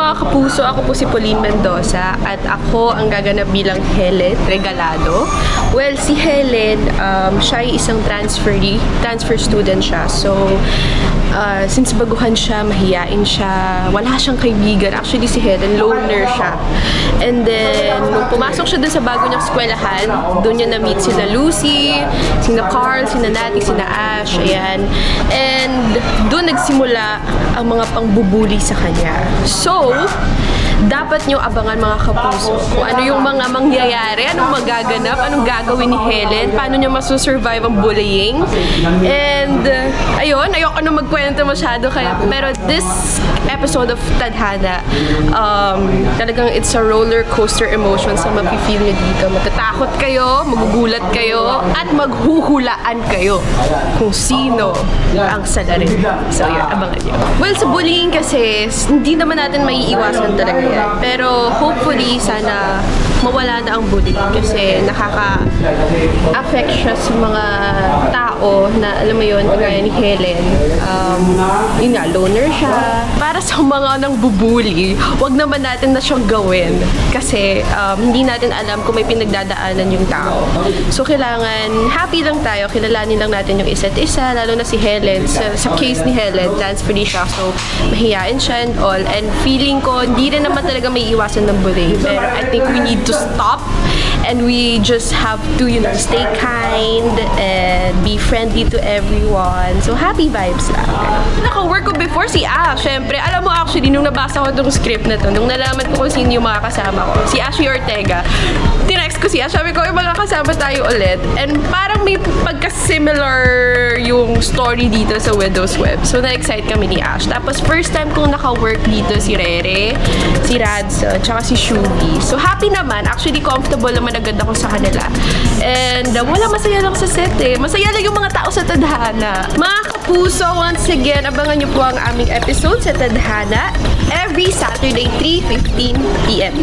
mga kapuso, ako po si Pauline Mendoza at ako ang gaganap bilang Helen Regalado. Well, si Helen, siya ay isang transfer student siya. So, since baguhan siya, mahiyain siya, wala siyang kaibigan. Actually, si Helen, loner siya. And then, nung pumasok siya dun sa bago niyang eskwelahan, dun niya na-meet sina Lucy, sina Carl, sina Natty, sina Ash, ayan. And dun nagsimula ang mga pangbubuli sa kanya. So, dapat nyo abangan mga kapuso kung ano yung mga mangyayari, anong magaganap, anong gagawin ni Helen, paano niya masusurvive ang bullying. And ayun, ayoko na magkwento masyado pero this episode of Tadhana, talagang it's a roller coaster emotions na mapifeel nyo dito. Matatakot kayo, magugulat kayo, at maghuhulaan kayo kung sino ang salarin. So yun, abangan nyo. Well, sa bullying kasi, hindi naman natin maiiwasan talaga yan. Pero hopefully, sana mawala na ang bullying kasi nakaka-affect siya sa mga tao na, alam mo yun, kagaya ni Helen. Yun nga, loner siya. Para sa mga nang bubuli, wag naman natin na siyang gawin kasi hindi natin alam kung may pinagdadaanan yung tao. So, kailangan happy lang tayo, kilalanin lang natin yung isa't isa, lalo na si Helen. Sa case ni Helen, transfer siya, so mahihain siya and all. And feeling ko, hindi rin naman talaga may iwasan ng bullying. Pero I think we need to stop and we just have to, you know, stay kind and be friendly to everyone. So, happy vibes lang. Naka-work ko before si Ash. Siyempre, alam mo actually, nung nabasa ko itong script na to, nung nalaman ko kung sino yung mga kasama ko, si Ashley Ortega, tinext ko siya, sabi ko, yung mga kasama tayo ulit. And parang may pagka-similar yung story dito sa Widow's Web. So, na-excite kami ni Ash. Tapos, first time kong naka-work dito si Rere, si Radson, tsaka si Shubi. So, happy naman. Actually, comfortable naman agad ako sa kanila. And wala, masaya lang sa set eh. Masaya lang yung mga tao sa Tadhana. Mga kapuso, once again, abangan nyo po ang aming episode sa Tadhana every Saturday, 3:15 PM.